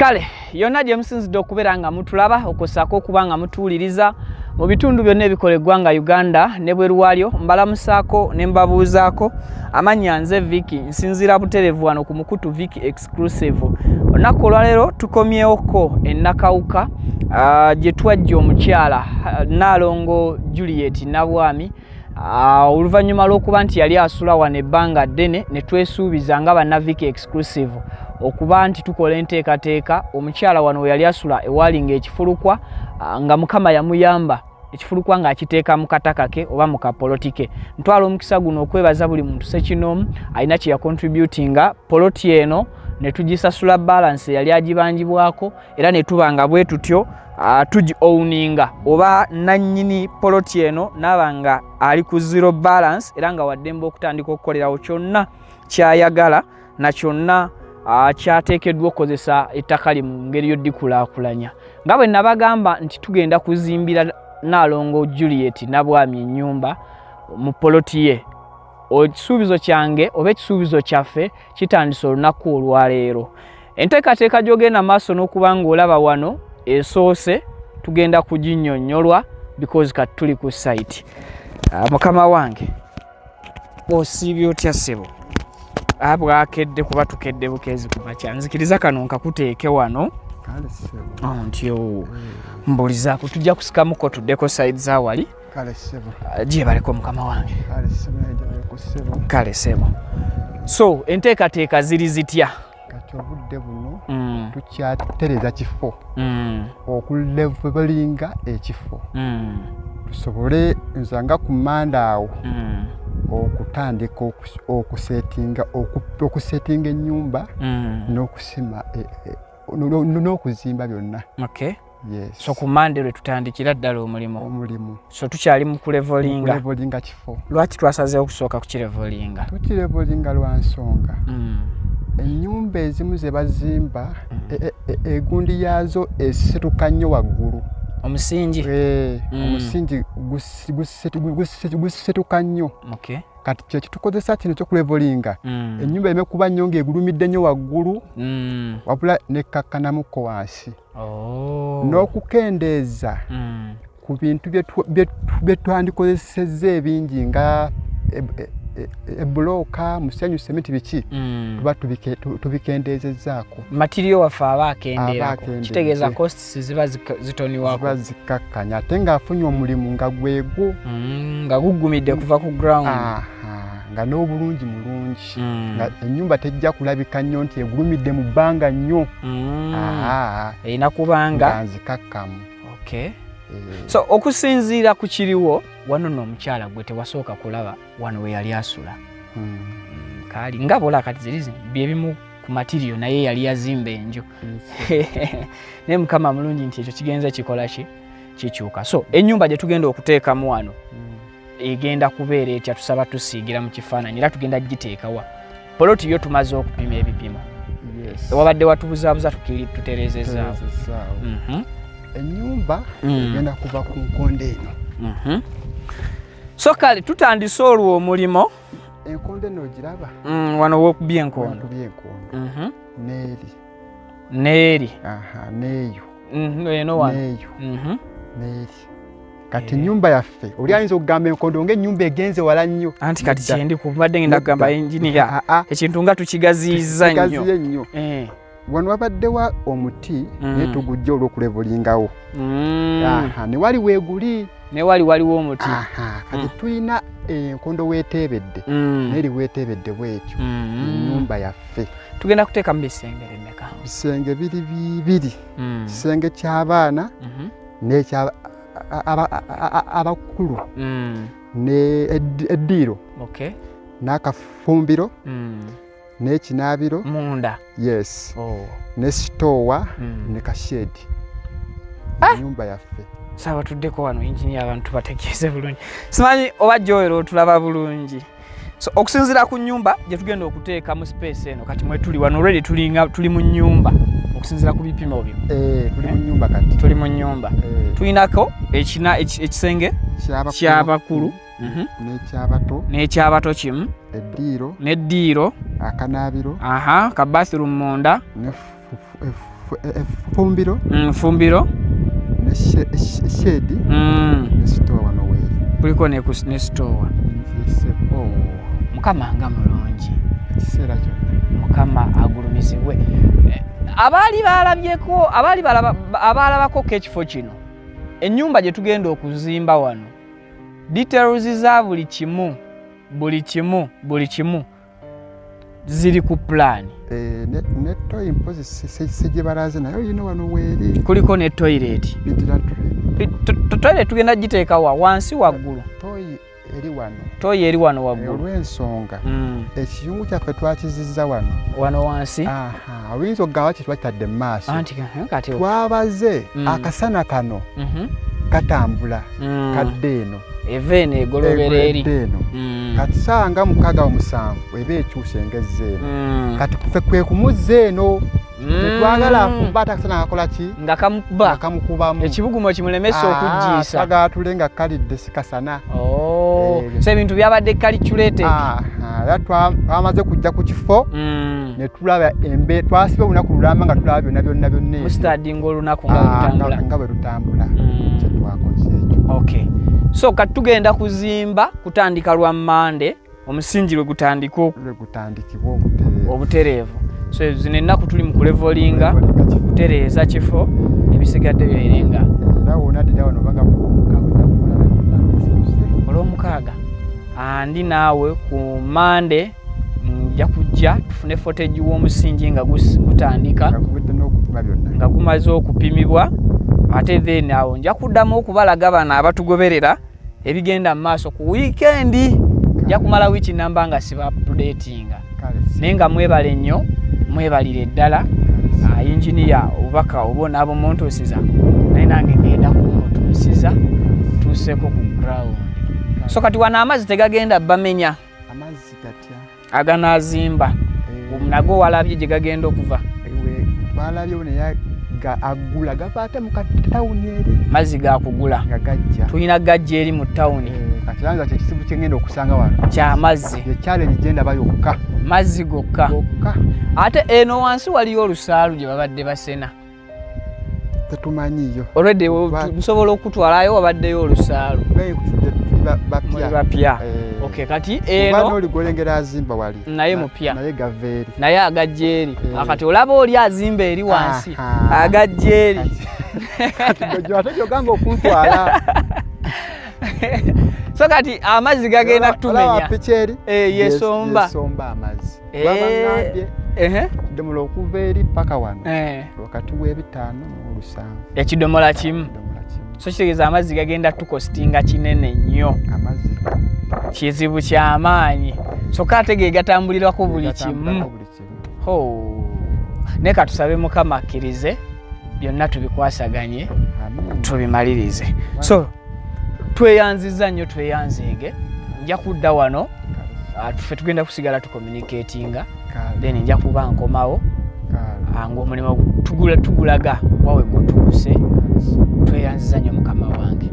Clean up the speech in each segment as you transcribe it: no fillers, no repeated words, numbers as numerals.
Kale yonna gye musinzidde okubeera nga mutulaba okosako okuba nga mutuwuliriza mu bitundu byonna ebikoleddwa nga Uganda ne bweru waalyo mbalamusaako ne mbabuuzaako amannya nze Vicky nsinziira buterevu wano ku Mukutu Vicky Exclusive. Olunaku olwaleero tukomyewoko ennakawuka gye twajja omukyala Nnaalongo Juliet Nabwami oluvannyuma lw'okuba nti yali asula wano ebbanga ddene ne twesuubiza nga banna Vicky Exclusive okuba nti tukola enteekateeka omukyala wano we yali asula ewalinga ekifulukwa nga Mukama yamuyamba ekifulukwa ng'akiteeka mu kataka ke oba mu kapolotike. Ntwala omukisa guno okwebaza buli muntu ssekinomu alina kye yakontributinga poloti eno ne tugisasula balance yali agibangibwako era ne tubanga bwe tutyo tugi owninga oba nannyini poloti eno n'abanga ali ku zero balance era nga waddemba okutandika okukolerawo kyonna kyayagala na kyonna kyateekeddwa okukozesa ettaka li mu ngeri y'oddikulaakulanya. Nga bwe nabagamba nti tugenda kuzimbira Nnaalongo Juliet Nabwami ennyumba mu poloti ye, ekisuubizo kyange oba ekisuubizo kyaffe kitandise olunaku olwaleero. Enteekateeka gy'ogenda maaso n'okuba ng'olaba wano esoose tugenda kuginnyonnyolwa because kati tuli ku site. Mukama wange osiibye otya ssebo? Bwakedde kuba tukedde bukeezi kumakya nzikiriza kano nkakuteeke wano ntyo mbulizaako tujja kusikamuko tuddeko side zawali gye baleko mukama wange kale sebo. So enteekateeka ziri zitya? Kati obudde buno tukyatereza kifo okulevelinga ekifo tusobole nzanga ku mandaawo okutandika okusetinga ennyumba n'okusima n'okuzimba byonna. Okay. Yes. So ku Monday lwe tutandikira ddala omulimu. So tukyali mu kulevelinga kifo. Lwaki twasazeewo okusooka ku kirevelinga? Tukirevelinga lwa nsonga. Ennyumba ezimu ze bazimba egundi yaazo esituka nnyo waggulu. Omusingi? Omusingi gusituka nnyo. Okay. Kati kye kitukozesa kino ky'okulevelinga ennyumba eme kuba nnyo ng'egulumidde nnyo waggulu wabula nekkakkanamuko wansi. N'okukendeeza ku bintu bye twandikozesezza ebingi nga ebulooka musenyu sementi biki tuba tubikendeezezzaako. Material waffe aba akendeerako kitegeeza costs ziba zitoniwako ziba zikkakkanya ate ng'afunye omulimu nga gwegwo nga guggumidde kuva ku ground nga n'obulungi mulungi nga ennyumba tejja kulabika nnyo nti egulumidde mu bbanga nnyo erina kubanga nzikakkamu. Okay. So okusinziira ku kiriwo wano n'omukyala gwe tewasooka kulaba wano we yali asula. Kali nga bola kati ziri byebimu ku material naye yali yazimba enju. Ne Mukama mulungi nti ekyo kigenze kikola kikyuka. So ennyumba gye tugenda okuteekamu wano egenda kubeera etya tusaba tusiigira mu kifaananyi era tugenda giteekawa. Poloti yo tumaze okupima ebipimo. Wabadde watubuzaabuza tutereezezaawo. Ennyumba egenda kuva ku nkondo eno. So kale tutandise olwo omulimo. Enkondo eno ogiraba? Wano w'okubya enkondo. Neeri. Neeyo. Eno wano. Neeri. Kati ennyumba yaffe oli ayinza okugamba enkondo ng'ennyumba egenze wala nnyo. Anti kati kyendi kubadde ngenda kugamba enjiniya ekintu nga tukigaziyiza nnyo. Wano wabaddewa omuti naye tugujja olw'okulevelingawo. Ne wali weeguli. Ne wali waliwo omuti. Kati tulina enkondo weeteebedde n'eri weeteebedde bw'ekyo ennyumba yaffe. Tugenda kuteekamu bisenge bimeka? Bisenge biri bibiri. Kisenge ky'abaana n'eky'abakulu n'eddiiro n'akafumbiro n'ekinaabiro munda. Yes. Ne sitoowa ne kashedi. Ennyumba yaffe. Sawa tuddeko wano engineer abantu bategeeze bulungi. Simanyi oba gy'oyera otulaba bulungi. So okusinziira ku nnyumba gye tugenda okuteeka mu space eno kati mwe tuli wano already tuli mu nnyumba okusinziira ku bipimo byo. Tuli mu nnyumba kati. Tuli mu nnyumba. Tulinako ekisenge ky'abakulu n'ekyabato. N'ekyabato kimu. Eddiiro. N'eddiiro. Akanaabiro. Ka bathroom munda. Fumbiro. Fumbiro. Ne shedi. Ne store wano weri. Kuliko ne store. Mukama nga mulungi. Ekiseera kyonna. Mukama agulumizibwe. Abaali balabako k'ekifo kino. Ennyumba gye tugenda okuzimba wano. Details za buli kimu ziri ku plan. Ne toy impozi sije baraze nayo yino wano weri. Kuliko ne toilet. Toilet tugenda giteeka wansi waggulu. Toyi eri wano waggulu. Olw'ensonga ekiyungu kyaffe twakizizza wano wansi. Oyinza okugawa kye twakitadde mu maaso. Kati twabaze akasana kano katambula kadde eno eva eno egolobera eri kati sanga 6-7 eba ekyuse engezza eno kati kufe kwe kumuzza eno tetwagala akumba ate akasana kakola ki nga kamukubamu ekibugumo kimulemesa okujjiisa twagala tule nga kalidde sikasana. So ebintu byabadde calculated. Twamaze kujja ku kifo ne tulaba twasiba olunaku lulamba nga tulaba byonna mustadinga olunaku nga bwe lutambula kyetwakoze ekyo. Okay, so kati tugenda kuzimba kutandika lwa Mande omusingi lwe gutandikibwa obutereevu. So zino ennaku tuli mu kulevolinga kutereeza kifo ebisigadde byerenga olw'omukaaga. Andi naawe ku Mande nja kujja tufune footage w'omusingi nga gutandika nga gumaze okupimibwa, ate then awo nja kuddamu okubalaga bano abatugoberera ebigenda mu maaso ku weekendi. Nja kumala wiiki namba nga siba updatinga naye nga mwebale nnyo, mwebalire ddala. Engineer obubaka obona abomuntuusiza naye nange ngenda kumutuusiza tuuseeko ku ground. So kati wano amazzi tegagenda bamenya amazzi gatya aganaazimba nago walabye gye gagenda okuva. Twalabye naye agula gava ate mu katawuni eri mazzi gakugula tulina gajja eri mu tawuni. Kati lanza kyekisibu kyengenda okusanga wano kyamazzi challenge genda bayokka mazzi gokka. Ate eno wansi waliyo olusaalu gye babadde basena tetumanyiyo already nsobola okutwalayo wabaddeyo olusaalu bapya. Okay, kati eno oligolengera azimba wali naye mupya naye gaveeri naye agajja eri. Akati olaba oli azimba eri wansi agajja eri kati ate gyogamba okuntwala. So kati amazzi gagenda kutumenya yesomba amazzi ekidomola okuva eri paka wano wakati w'ebitaano n'olusanvu ekidomola kimu. So kitegeeza amazzi gagenda tukostinga kinene nnyo, kizibu kyamaanyi. So kate ge gatambulirako buli kimu. Naye katusabe Mukama akkirize byonna tubikwasaganye tubimalirize. So tweyanziza nnyo, tweyanzeege. Nja kudda wano tufe tugenda kusigala tucommunicatinga then nja kuba nkomawo ng'omulimu tugulaga wawe gutuuse. Tweyanziza nnyo Mukama wange.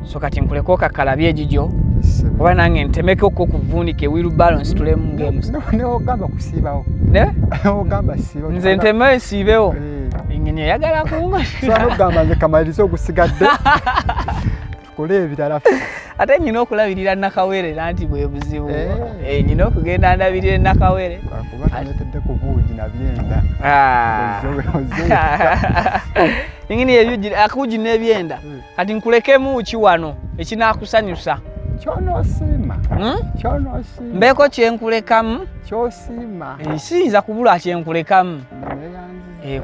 So kati nkuleko kakalabye egigyo oba nange ntemekeko okuvuunika wheelbarrow nsitulemu ng'emusa. Ogamba kusiibawo ogamba siibawo nze nteme nsiibewo engeni eyagala kunga ogamba nze kamalirize ogusigadde tukole ebirala. Ate nyina okulabirira Nakawere nti bwe buzibu. Nyina okugenda ndabirire Nakawere netedde ku buugi na byenda engeni ebyo akuugi n'ebyenda. Kati nkulekemu ki wano ekinaakusanyusa kyonoosiima mbeeko kyenkulekamu kyosiima siyinza kubula kyenkulekamu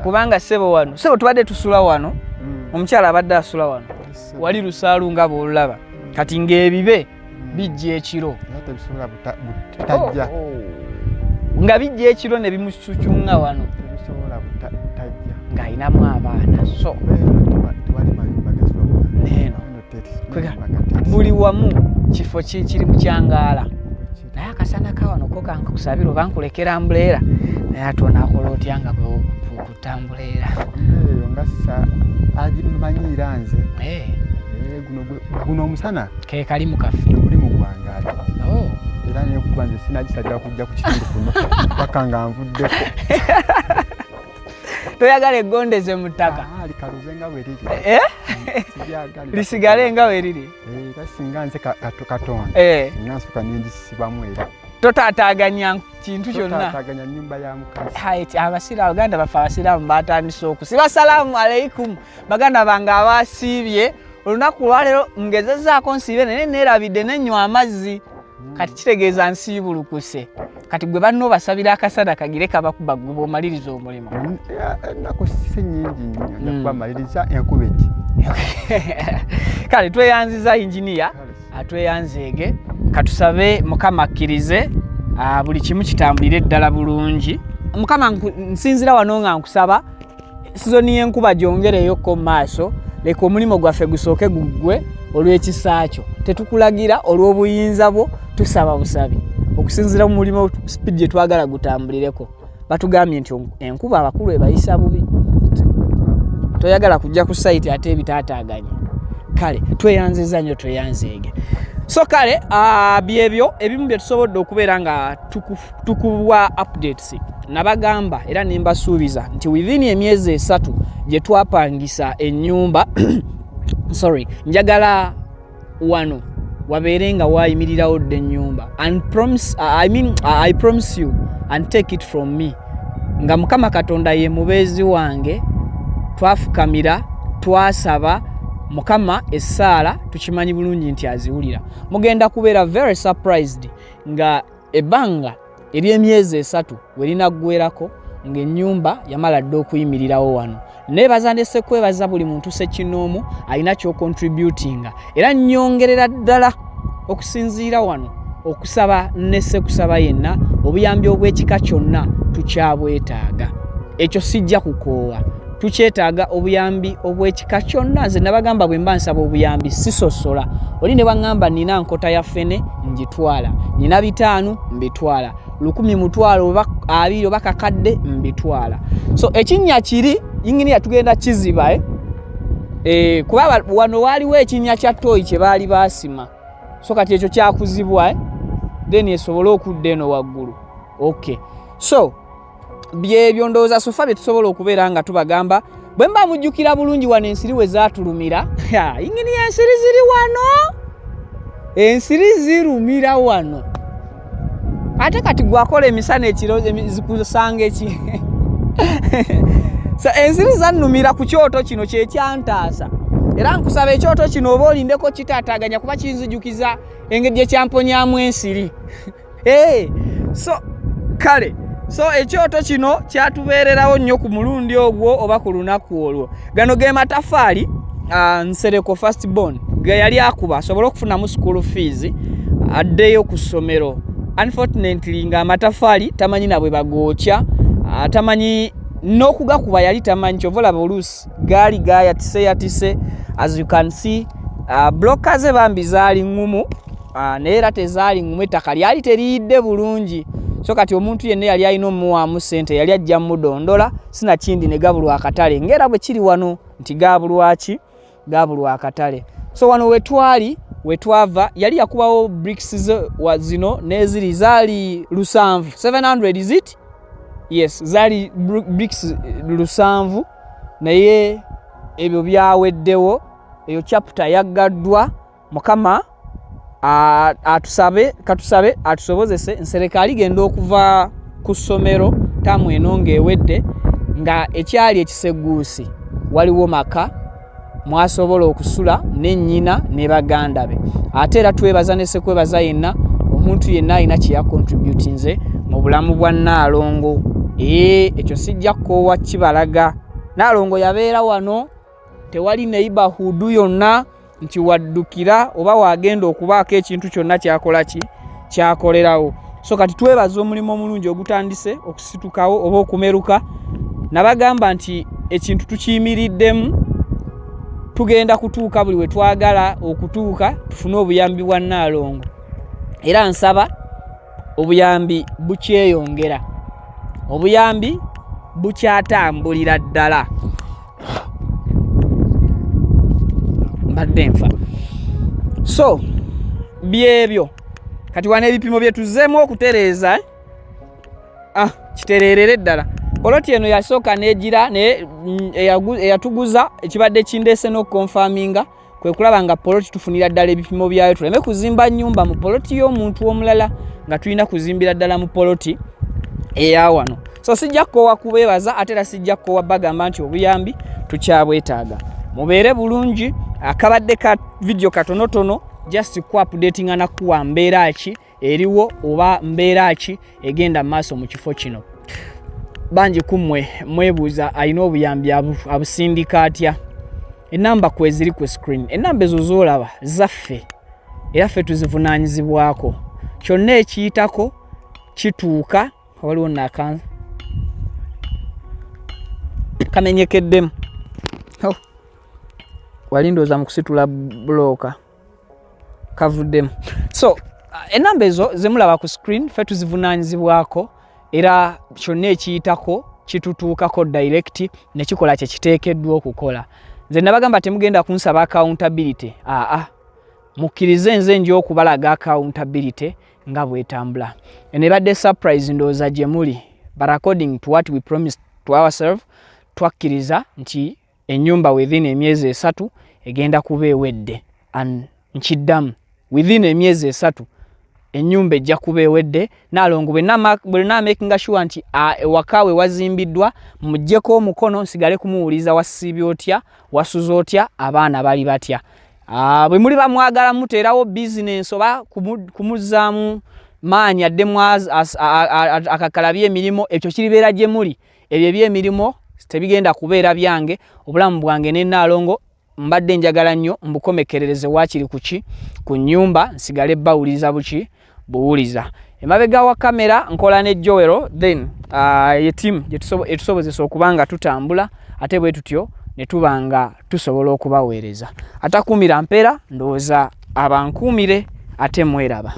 kubanga ssebo wano ssebo tubadde tusula wano omukyala abadde asula wano wali lusaalu nga bw'olulaba kati ng'ebibe bijja ekiro nga bijja ekiro ne bimusucunga wano ng'ayinamu abaana. So neeno buli wamu kifo kiri mu kyangaala naye akasana ka wano ko kankusabira oba nkulekera ambuleera naye ate onaakola otya nga kutambulera ngassa agimanyiira nze guno omusana ke kali mu kaffe guli mu gwangaali era nekuba nze sinagisalira kujja ku kitundu kuno paka nga nvuddeko. toyagala eggondeze mu ttaka likalube nga bwe liri lisigale nga bwe liri singa nze katonda singa nsoka nenjisibamu era totaataganya kintu kyonna totaataganya nnyumba ya mukazi abasiraamu baganda baffe abasiraamu batandise okusiba salaamu aleikum baganda bange abasiibye olunaku lwaleero ngezezaako nsiibe naye neerabidde nenywa amazzi kati kitegeeza nsiibulukuse kati gwe banno basabira akasada kagire kabakuba gwe b'omaliriza omulimu ennaku si nnyingi njakuba maliriza enkuba egi kale tweyanziza injiniya atweyanzeege katusabe mukama akkirize buli kimu kitambulire ddala bulungi mukama nsinzira wano nga nkusaba sizoni y'enkuba gyongereyoko mu maaso leka omulimu gwaffe gusooke guggwe olw'ekisa kyo tetukulagira olw'obuyinza bwo tusaba busabi okusinzira mu mulimu speed gye twagala gutambulireko batugambye nti enkuba abakulu ebayisa bubi toyagala kujja ku site ate ebitaataaganya kale tweyanziza nnyo tweyanzeege so kale byebyo ebimu bye tusobodde okubeera nga tukuwa updates nabagamba era nembasuubiza nti within emyezi 3 gye twapangisa ennyumba sorry njagala wano wabeere nga wayimirirawo dde ennyumba I promise you and take it from me nga Mukama Katonda ye mubeezi wange twafukamira twasaba Mukama essaala tukimanyi bulungi nti aziwulira mugenda kubeera very surprised nga ebbanga ery'emyezi 3 werinaggwerako ng'ennyumba yamala dde okuyimirirawo wano neebaza ndese kwebaza buli muntu sekinoomu alina ky'ocontributinga era nnyongerera ddala okusinziira wano okusaba nesse kusaba yenna obuyambi obw'ekika kyonna tukyabwetaaga ekyo sijja kukoowa tukyetaaga obuyambi obw'ekika kyonna nze nabagamba bwe mba nsaba obuyambi sisosola oli ne baŋŋamba nina nkota ya ffene ngitwala nina 5 mbitwala 10 mutwalo oba 2 oba kakadde mbitwala so ekinnya kiri inginiya tugenda kiziba kuba wano waaliwo ekinnya kya toyi kye baali baasima so kati ekyo kyakuzibwa then esobole okudda eno waggulu okay so byebyo ndowooza sofa bye tusobola okubeera nga tubagamba bwe mba mujjukira bulungi wano ensiri we zaatulumira inginiya ensiri ziri wano ensiri zirumira wano ate kati gwakola emisana ekiro zikusanga eki so ensiri zannumira ku kyoto kino kyekyantaasa era nkusaba ekyoto kino oba olindeko kitaataaganya kuba kinzijukiza engeri gye kyamponyamu ensiri so kale so ekyoto kino kyatubeererawo nnyo ku mulundi ogwo oba ku lunaku olwo gano ge matafaali Nsereko firstborn ge yali akuba asobole okufunamu school fees addeyo ku ssomero unfortunately nga amatafaali tamanyi nabwe bagookya tamanyi n'okugakuba yali tamanyi kyovolaba oluusi gaali gayatise as you can see bloka ze bambi zaali ŋŋumu naye era tezaali ŋŋumu ettaka lyali teriyidde bulungi so kati omuntu yenna yali alina omuwaamu ssente yali ajja mudondola sinakindi ne gabulwa akatale ng'era bwe kiri wano nti gabulwaki gabulwa akatale so wano wetwava yali yakubawo bricks zino n'eziri zaali 700 is it yes zaali bricks 700 naye ebyo byaweddewo eyo chapter yaggaddwa Mukama katusabe atusobozese Nsereko genda okuva ku ssomero tamu eno ng'ewedde nga ekyali ekiseguusi waliwo maka mwasobola okusula n'ennyina ne baganda be ate era twebaza ne sekwebaza yenna omuntu yenna alina kye yakontributinze mu bulamu bwa Naalongo ekyo sijja kukoowa kibalaga Naalongo yabeera wano tewali neighborhood yonna nti waddukira oba wagenda okubaako ekintu kyonna kyakolerawo so kati twebaza omulimu omulungi ogutandise okusitukawo oba okumeruka nabagamba nti ekintu tukiyimiriddemu tugenda kutuuka buli we twagala okutuuka tufune obuyambi bwa Naalongo era nsaba obuyambi bukyeyongera obuyambi bukyatambulira ddala mbadde nfa so byebyo kati wana ebipimo bye tuzzeemu okutereeza kitereerere ddala poloti eno yasooka negira ne eyatuguza ekibadde kindeese n'okukonfaminga kwe kulaba nga poloti tufunira ddala ebipimo byayo tuleme kuzimba nnyumba mu poloti y'omuntu omulala nga tulina kuzimbira ddala mu poloti eya wano. So sijja kkowa kubeebaza ate era sijja kkowa bagamba nti obuyambi tukyabwetaaga. Mubeere bulungi. Akabadde ka video katonotono just ku updatinga na kuwa mbeera ki eriwo oba mbeera ki egenda maaso mu kifo kino. Banji kumwe mwebuuza alina obuyambi abusindika atya. Enamba kweziri ku screen. Enamba ezo zoolaba zaffe era ffe tuzivunaanyizibwako. Kyonna ekiyitako kituuka. Waliwo nakanza kamenyekeddemu. Walindooza mu kusitula bloka kavuddemu. So enamba ezo zemulaba ku screen ffe tuzivunaanyizibwako era kyonna ekiyitako kitutuukako direct ne kikola kye kiteekeddwa okukola. Nze nabagamba temugenda kunsaba accountability. Mukkirize nze nja okubalaga accountability nga bwetambula. Eno ebadde surprise ndowooza gye muli, but according to what we promised to ourselves twakkiriza nti ennyumba within emyezi 3 egenda kuba ewedde. Nkiddamu within emyezi 3 ennyumba ejja kuba ewedde. Naalongo bwenna making sure nti ewaka we wazimbiddwa muggyeko omukono nsigale kumuwuliza wasiibye otya wasuza otya abaana bali batya. Bwe muli bamwagala muteerawo business oba kumuzzaamu maanyi addemu akakalabye emirimu ekyo kiribeera gye muli. Ebyo by'emirimu tebigenda kubeera byange. Obulamu bwange ne Naalongo mbadde njagala nnyo mbukomekerereze wakiri kuki ku nnyumba nsigale bawuliza buki buwuliza. Emabega wa kamera nkola ne Joel then ye team etusobozesa okubanga tutambula ate bwe tutyo ne tubanga tusobola okubaweereza. Atakumira mpera ndowooza abankuumire ate mweraba.